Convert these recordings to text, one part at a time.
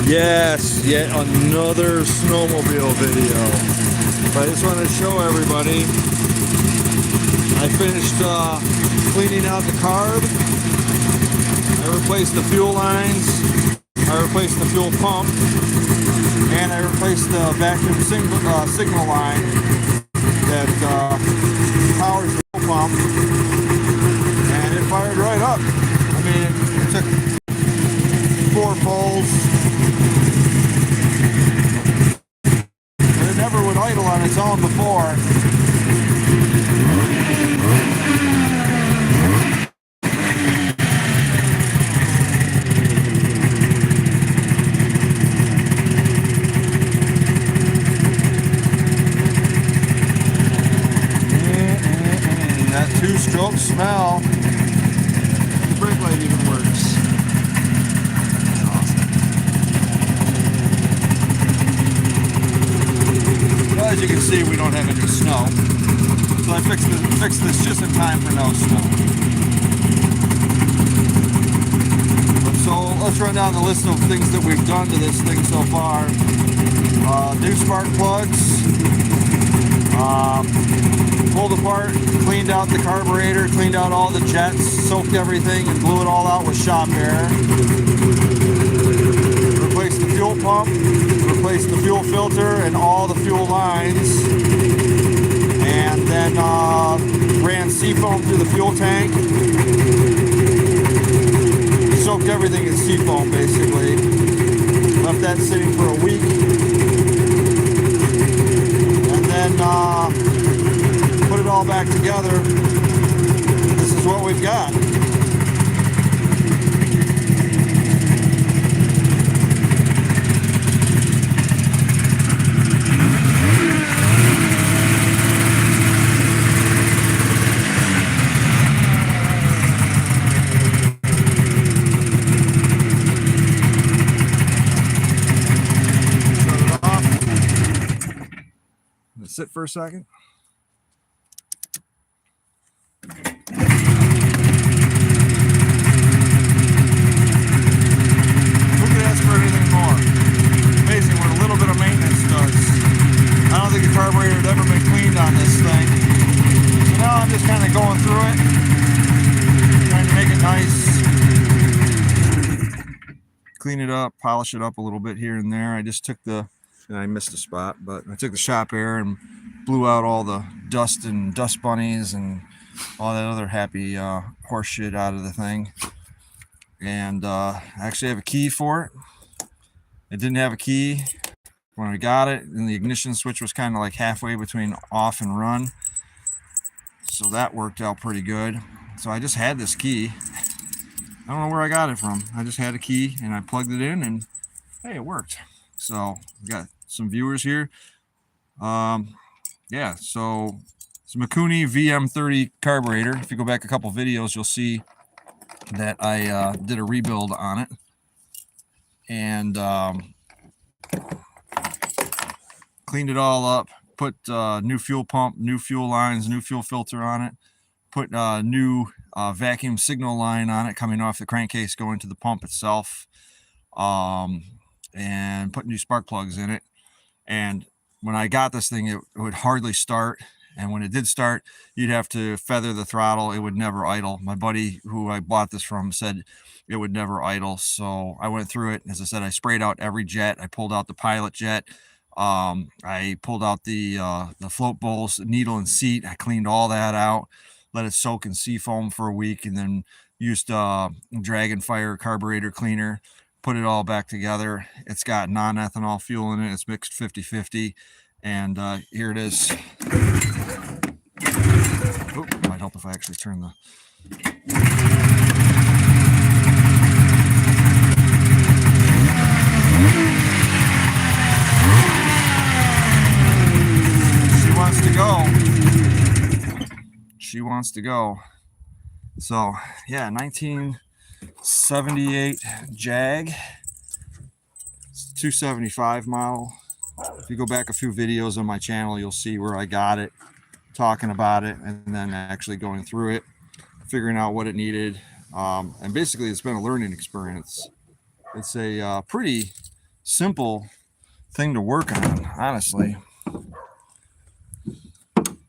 Yes, yet another snowmobile video. But I just want to show everybody I finished cleaning out the carb. I replaced the fuel lines, I replaced the fuel pump, and I replaced the vacuum signal line that powers the fuel pump, and it fired right up. I mean, it took 4 pulls, and it never would idle on its own before. That 2-stroke smell. The brake light even works. Well, as you can see, we don't have any snow, so I fixed this just in time for no snow. So let's run down the list of things that we've done to this thing so far. New spark plugs, pulled apart, cleaned out the carburetor, cleaned out all the jets, soaked everything and blew it all out with shop air. Replaced the fuel pump, replaced the fuel filter and all the fuel lines, and then ran seafoam through the fuel tank. Soaked everything in seafoam basically. Left that sitting for a week. And then put it all back together. This is what we've got. Sit for a second. Who could ask for anything more? Amazing what a little bit of maintenance does. I don't think a carburetor had ever been cleaned on this thing. So now I'm just kind of going through it, trying to make it nice. Clean it up, polish it up a little bit here and there. I just took and I missed a spot, but I took the shop air and blew out all the dust and dust bunnies and all that other happy horse shit out of the thing. And I actually have a key for it. It didn't have a key when I got it, and the ignition switch was kind of like halfway between off and run. So that worked out pretty good. So I just had this key. I don't know where I got it from. I just had a key and I plugged it in and hey, it worked. So we got some viewers here. Yeah, so it's a Mikuni VM30 carburetor. If you go back a couple videos, you'll see that I did a rebuild on it. And cleaned it all up, put new fuel pump, new fuel lines, new fuel filter on it, put new vacuum signal line on it coming off the crankcase going to the pump itself, and put new spark plugs in it. And when I got this thing, it would hardly start. And when it did start, you'd have to feather the throttle. It would never idle. My buddy who I bought this from said it would never idle. So I went through it. As I said, I sprayed out every jet. I pulled out the pilot jet. I pulled out the float bowls, needle and seat. I cleaned all that out, let it soak in seafoam for a week, and then used Dragonfire carburetor cleaner, put it all back together. It's got non-ethanol fuel in it. It's mixed 50-50. And here it is. Oh, might help if I actually turn the... She wants to go. She wants to go. So, yeah, 1978 Jag. It's 275 model. If you go back a few videos on my channel, you'll see where I got it, talking about it, and then actually going through it, figuring out what it needed. And basically, it's been a learning experience. It's a pretty simple thing to work on, honestly. I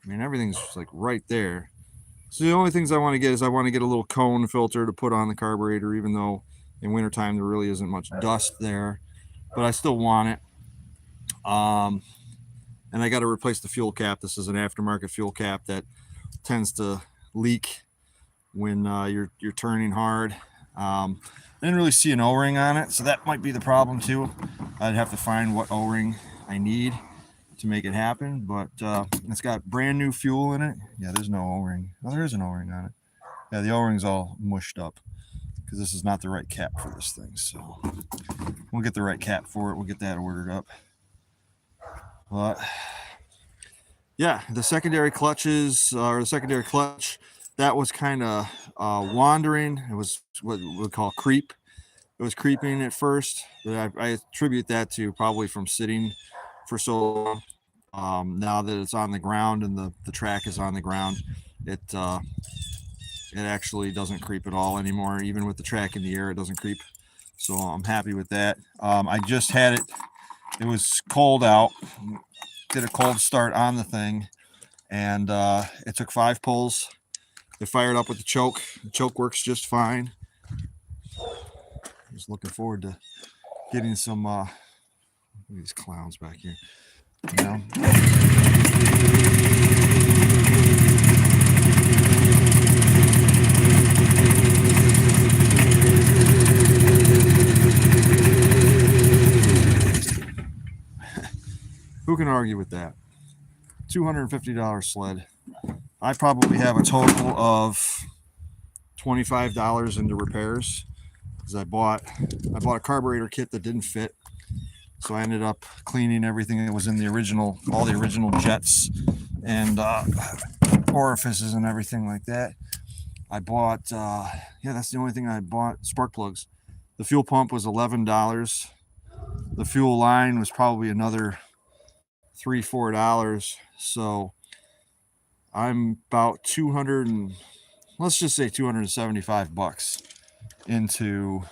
mean, everything's just like right there. So the only things I want to get is I want to get a little cone filter to put on the carburetor, even though in wintertime there really isn't much dust there, but I still want it. And I got to replace the fuel cap. This is an aftermarket fuel cap that tends to leak when you're turning hard. I didn't really see an O-ring on it, so that might be the problem too. I'd have to find what O-ring I need to make it happen, but it's got brand new fuel in it. Yeah, there's no O-ring. Oh, there is an O-ring on it. Yeah, the O-ring's all mushed up because this is not the right cap for this thing. So we'll get the right cap for it. We'll get that ordered up. But yeah, the secondary clutches or the secondary clutch, that was kind of wandering. It was what we call creep. It was creeping at first, but I attribute that to probably from sitting for so long. Now that it's on the ground and the track is on the ground, it actually doesn't creep at all anymore. Even with the track in the air, it doesn't creep. So I'm happy with that. I just had it. It was cold out. Did a cold start on the thing, and it took 5 pulls. It fired up with the choke. The choke works just fine. Just looking forward to getting some look at these clowns back here. You know? Who can argue with that? $250 sled. I probably have a total of $25 into repairs because I bought a carburetor kit that didn't fit. So I ended up cleaning everything that was in the original, all the original jets and orifices and everything like that. I bought, yeah, that's the only thing I bought, spark plugs. The fuel pump was $11. The fuel line was probably another $3-4. So I'm about 200 and let's just say $275 into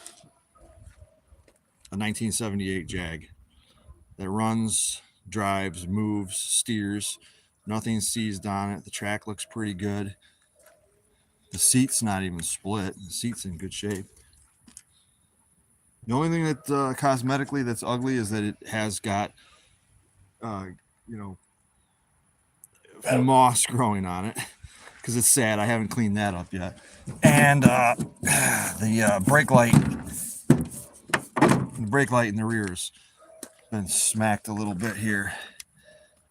a 1978 Jag that runs, drives, moves, steers. Nothing's seized on it. The track looks pretty good. The seat's not even split. The seat's in good shape. The only thing that cosmetically that's ugly is that it has got, moss growing on it because it's sad. I haven't cleaned that up yet. And the brake light in the rear's been smacked a little bit here,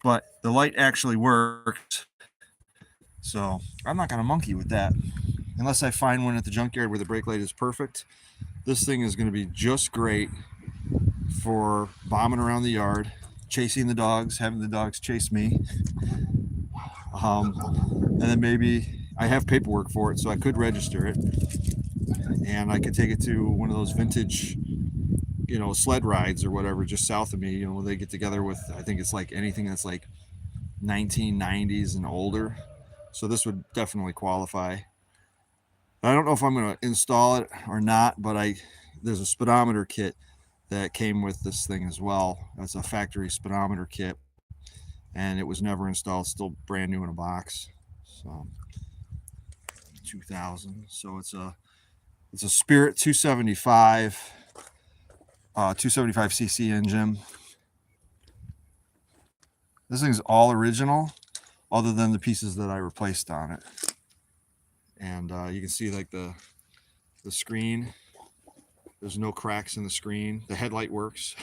but the light actually worked. So I'm not going to monkey with that unless I find one at the junkyard where the brake light is perfect. This thing is going to be just great for bombing around the yard, chasing the dogs, having the dogs chase me. And then maybe I have paperwork for it, so I could register it and I could take it to one of those vintage, sled rides or whatever, just south of me, when they get together with, I think it's like anything that's like 1990s and older. So this would definitely qualify. I don't know if I'm going to install it or not, but there's a speedometer kit that came with this thing as well. That's a factory speedometer kit, and it was never installed, still brand new in a box. So 2000. So it's a Spirit 275 275cc engine. This thing's all original other than the pieces that I replaced on it. And you can see like the screen, there's no cracks in the screen. The headlight works.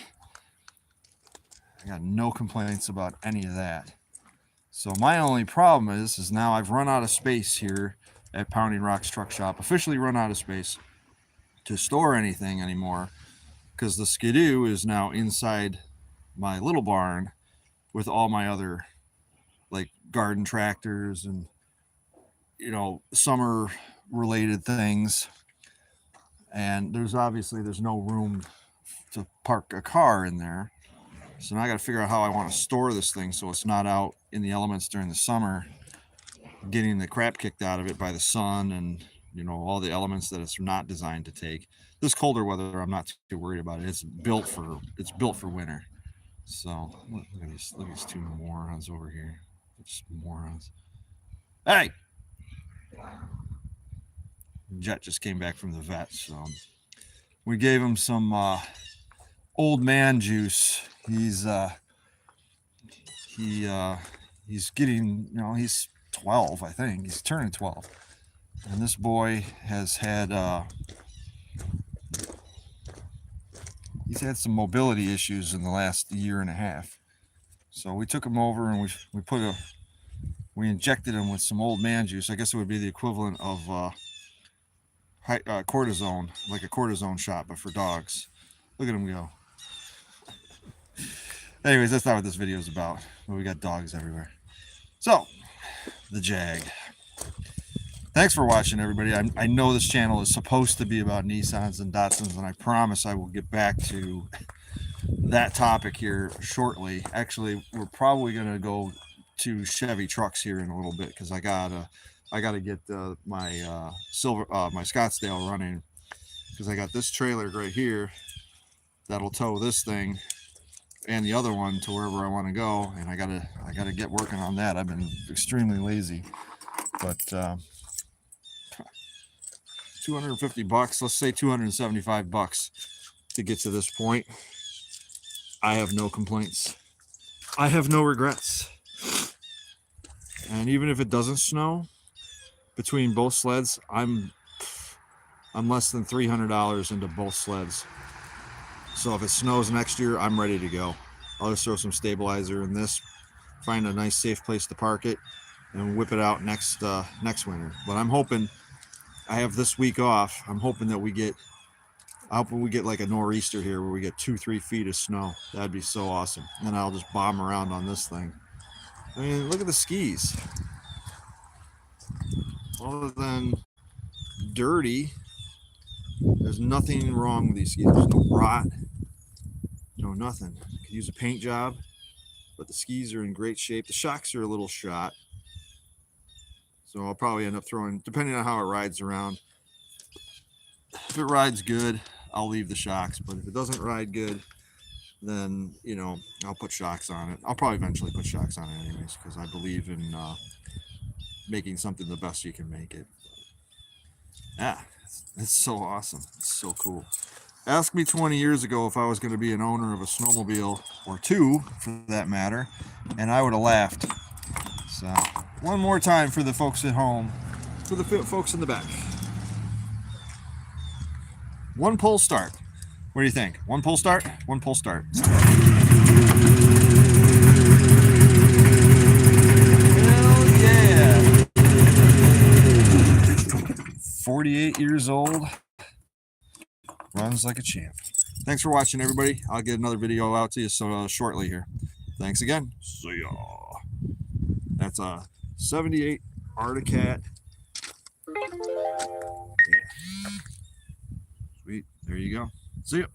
I got no complaints about any of that. So my only problem is now I've run out of space here at Pounding Rocks Truck Shop, officially run out of space to store anything anymore, because the Skidoo is now inside my little barn with all my other like garden tractors and summer related things, and there's no room to park a car in there. So now I got to figure out how I want to store this thing so it's not out in the elements during the summer getting the crap kicked out of it by the sun and you know, all the elements that it's not designed to take. This colder weather, I'm not too worried about it. It's built for winter. So look at these two morons over here. Just morons. Hey, Jet just came back from the vet, so we gave him some old man juice. He's getting, you know, he's 12, I think. He's turning 12, and this boy has had he's had some mobility issues in the last year and a half. So we took him over and we injected him with some old man juice. I guess it would be the equivalent of cortisone, like a cortisone shot, but for dogs. Look at him go. Anyways, that's not what this video is about. But we got dogs everywhere. So, the Jag. Thanks for watching, everybody. I know this channel is supposed to be about Nissans and Datsuns, and I promise I will get back to that topic here shortly. Actually, we're probably going to go to Chevy trucks here in a little bit because I gotta get my my Scottsdale running, because I got this trailer right here that'll tow this thing and the other one to wherever I want to go, and I gotta get working on that. I've been extremely lazy, but 250 bucks, let's say 275 bucks to get to this point. I have no complaints. I have no regrets. And even if it doesn't snow, between both sleds, I'm less than $300 into both sleds. So if it snows next year, I'm ready to go. I'll just throw some stabilizer in this, find a nice safe place to park it, and whip it out next winter. But I'm hoping, I have this week off. I'm hoping that we get like a nor'easter here where we get 2-3 feet of snow. That'd be so awesome. And then I'll just bomb around on this thing. I mean, look at the skis. Other than dirty, there's nothing wrong with these skis. There's no rot, no nothing. Could use a paint job, but the skis are in great shape. The shocks are a little shot, so I'll probably end up throwing, depending on how it rides around. If it rides good, I'll leave the shocks, but if it doesn't ride good, then, you know, I'll put shocks on it. I'll probably eventually put shocks on it anyways, because I believe in making something the best you can make it. Yeah, it's so awesome. It's so cool. Ask me 20 years ago if I was going to be an owner of a snowmobile, or two for that matter, and I would have laughed. So, one more time for the folks at home, for the folks in the back. One pull start. What do you think? One pull start? One pull start. Hell yeah. 48 years old. Runs like a champ. Thanks for watching, everybody. I'll get another video out to you shortly here. Thanks again. See ya. That's a 78 Arctic Cat. Yeah. Sweet. There you go. See ya.